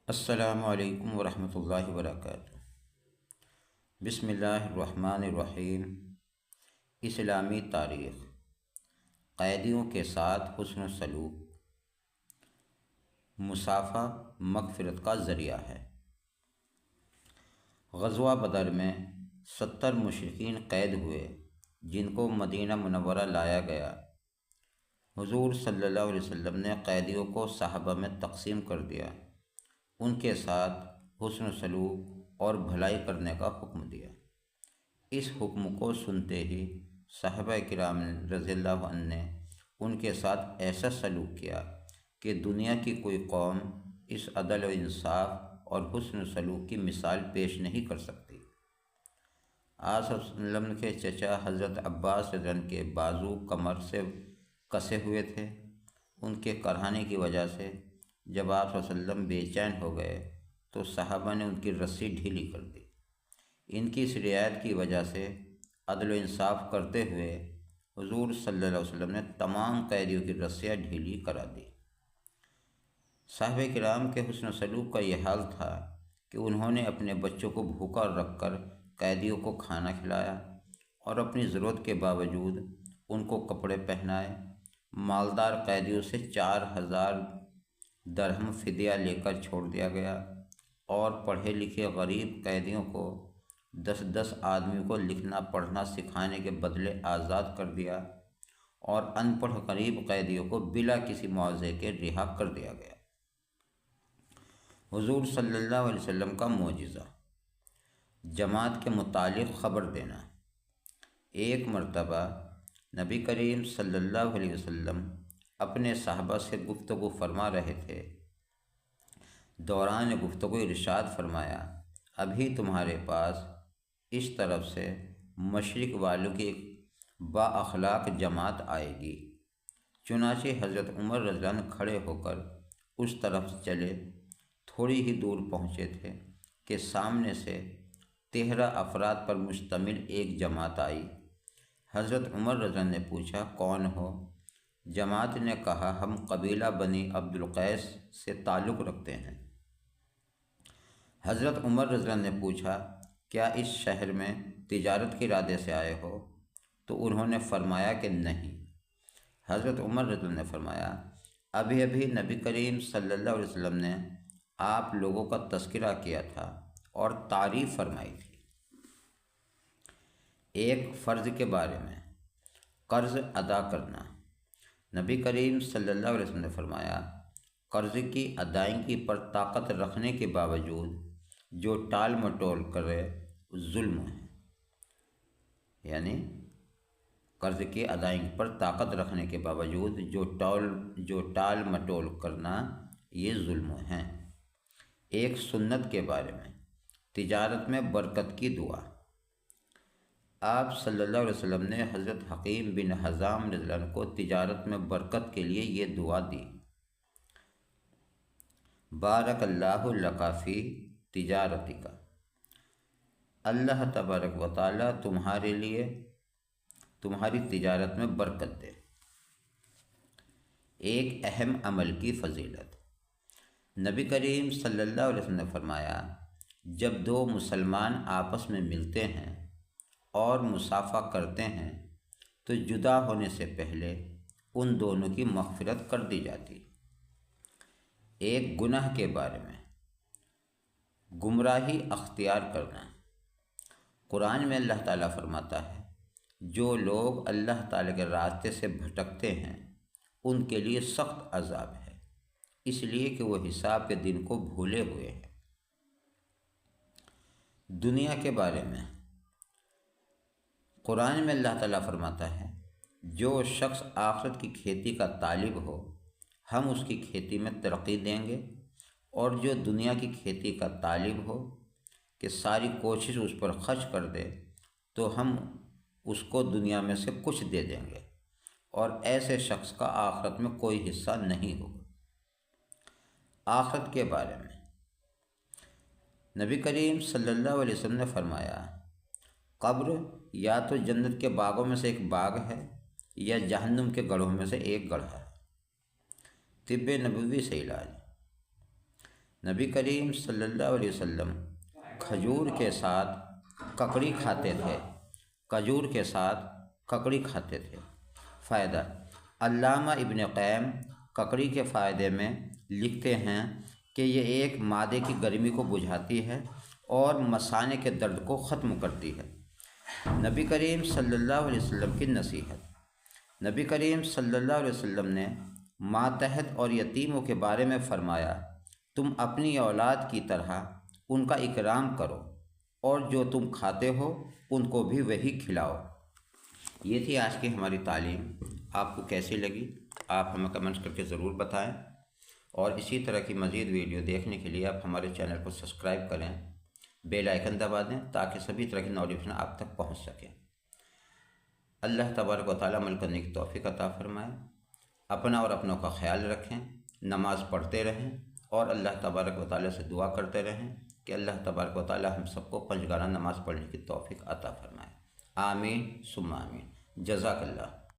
السلام علیکم ورحمۃ اللہ وبرکاتہ۔ بسم اللہ الرحمن الرحیم۔ اسلامی تاریخ، قیدیوں کے ساتھ حسن سلوک۔ مصافحہ مغفرت کا ذریعہ ہے۔ غزوہ بدر میں 70 مشرکین قید ہوئے جن کو مدینہ منورہ لایا گیا۔ حضور صلی اللہ علیہ وسلم نے قیدیوں کو صحابہ میں تقسیم کر دیا، ان کے ساتھ حسن سلوک اور بھلائی کرنے کا حکم دیا۔ اس حکم کو سنتے ہی صحابہ کرام رضی اللہ عنہ نے ان کے ساتھ ایسا سلوک کیا کہ دنیا کی کوئی قوم اس عدل و انصاف اور حسن سلوک کی مثال پیش نہیں کر سکتی۔ آپ صلی اللہ علیہ وسلم کے چچا حضرت عباس رضی اللہ عنہ کے بازو کمر سے کسے ہوئے تھے۔ ان کے کرہانے کی وجہ سے جب آپ صلی اللہ علیہ وسلم بے چین ہو گئے تو صحابہ نے ان کی رسی ڈھیلی کر دی۔ ان کی اس رعایت کی وجہ سے عدل و انصاف کرتے ہوئے حضور صلی اللہ علیہ وسلم نے تمام قیدیوں کی رسیاں ڈھیلی کرا دی۔ صحابہ کرام کے حسن سلوک کا یہ حال تھا کہ انہوں نے اپنے بچوں کو بھوکا رکھ کر قیدیوں کو کھانا کھلایا اور اپنی ضرورت کے باوجود ان کو کپڑے پہنائے۔ مالدار قیدیوں سے 4000 درہم فدیہ لے کر چھوڑ دیا گیا اور پڑھے لکھے غریب قیدیوں کو 10 آدمیوں کو لکھنا پڑھنا سکھانے کے بدلے آزاد کر دیا اور ان پڑھ غریب قیدیوں کو بلا کسی معاوضے کے رہا کر دیا گیا۔ حضور صلی اللہ علیہ وسلم کا معجزہ، جماعت کے متعلق خبر دینا۔ ایک مرتبہ نبی کریم صلی اللہ علیہ وسلم اپنے صحابہ سے گفتگو فرما رہے تھے۔ دوران گفتگو ارشاد فرمایا، ابھی تمہارے پاس اس طرف سے مشرق والوں کی ایک با اخلاق جماعت آئے گی۔ چنانچہ حضرت عمر رضی اللہ عنہ کھڑے ہو کر اس طرف چلے۔ تھوڑی ہی دور پہنچے تھے کہ سامنے سے 13 افراد پر مشتمل ایک جماعت آئی۔ حضرت عمر رضی اللہ عنہ نے پوچھا، کون ہو؟ جماعت نے کہا، ہم قبیلہ بنی عبد القیس سے تعلق رکھتے ہیں۔ حضرت عمر رضی اللہ عنہ نے پوچھا، کیا اس شہر میں تجارت کے ارادے سے آئے ہو؟ تو انہوں نے فرمایا کہ نہیں۔ حضرت عمر رضی اللہ عنہ نے فرمایا، ابھی ابھی نبی کریم صلی اللہ علیہ وسلم نے آپ لوگوں کا تذکرہ کیا تھا اور تعریف فرمائی تھی۔ ایک فرض کے بارے میں، قرض ادا کرنا۔ نبی کریم صلی اللہ علیہ وسلم نے فرمایا، قرض کی ادائیگی پر طاقت رکھنے کے باوجود جو ٹال مٹول کرے ظلم ہے۔ یعنی قرض کی ادائیگی پر طاقت رکھنے کے باوجود جو ٹال مٹول کرنا یہ ظلم ہے۔ ایک سنت کے بارے میں، تجارت میں برکت کی دعا۔ آپ صلی اللہ علیہ وسلم نے حضرت حکیم بن حزام رضی اللہ عنہ کو تجارت میں برکت کے لیے یہ دعا دی، بارک اللہ لک فی تجارتک، اللہ تبارک و تعالیٰ تمہارے لیے تمہاری تجارت میں برکت دے۔ ایک اہم عمل کی فضیلت۔ نبی کریم صلی اللہ علیہ وسلم نے فرمایا، جب دو مسلمان آپس میں ملتے ہیں اور مصافحہ کرتے ہیں تو جدا ہونے سے پہلے ان دونوں کی مغفرت کر دی جاتی۔ ایک گناہ کے بارے میں، گمراہی اختیار کرنا۔ قرآن میں اللہ تعالیٰ فرماتا ہے، جو لوگ اللہ تعالیٰ کے راستے سے بھٹکتے ہیں ان کے لیے سخت عذاب ہے، اس لیے کہ وہ حساب کے دن کو بھولے ہوئے ہیں۔ دنیا کے بارے میں، قرآن میں اللہ تعالیٰ فرماتا ہے، جو شخص آخرت کی کھیتی کا طالب ہو ہم اس کی کھیتی میں ترقی دیں گے، اور جو دنیا کی کھیتی کا طالب ہو کہ ساری کوشش اس پر خرچ کر دے تو ہم اس کو دنیا میں سے کچھ دے دیں گے، اور ایسے شخص کا آخرت میں کوئی حصہ نہیں ہوگا۔ آخرت کے بارے میں، نبی کریم صلی اللہ علیہ وسلم نے فرمایا، قبر یا تو جنت کے باغوں میں سے ایک باغ ہے یا جہنم کے گڑھوں میں سے ایک گڑھا ہے۔ طب نبوی سے علاج۔ نبی کریم صلی اللہ علیہ وسلم کھجور کے ساتھ ککڑی کھاتے تھے، کھجور کے ساتھ ککڑی کھاتے تھے۔ فائدہ: علامہ ابن قیم ککڑی کے فائدے میں لکھتے ہیں کہ یہ ایک معدے کی گرمی کو بجھاتی ہے اور مثانے کے درد کو ختم کرتی ہے۔ نبی کریم صلی اللہ علیہ وسلم کی نصیحت: نبی کریم صلی اللہ علیہ وسلم نے ماتحت اور یتیموں کے بارے میں فرمایا، تم اپنی اولاد کی طرح ان کا اکرام کرو اور جو تم کھاتے ہو ان کو بھی وہی کھلاؤ۔ یہ تھی آج کی ہماری تعلیم۔ آپ کو کیسی لگی آپ ہمیں کمنٹس کر کے ضرور بتائیں، اور اسی طرح کی مزید ویڈیو دیکھنے کے لیے آپ ہمارے چینل کو سبسکرائب کریں، بیل آئیکن دبا دیں تاکہ سبھی طرح کی نوٹیفیکیشن آپ تک پہنچ سکیں۔ اللہ تبارک و تعالیٰ عمل کرنے کی توفیق عطا فرمائے۔ اپنا اور اپنوں کا خیال رکھیں، نماز پڑھتے رہیں اور اللہ تبارک و تعالیٰ سے دعا کرتے رہیں کہ اللہ تبارک و تعالیٰ ہم سب کو پنج گانہ نماز پڑھنے کی توفیق عطا فرمائے۔ آمین ثم آمین۔ جزاک اللہ۔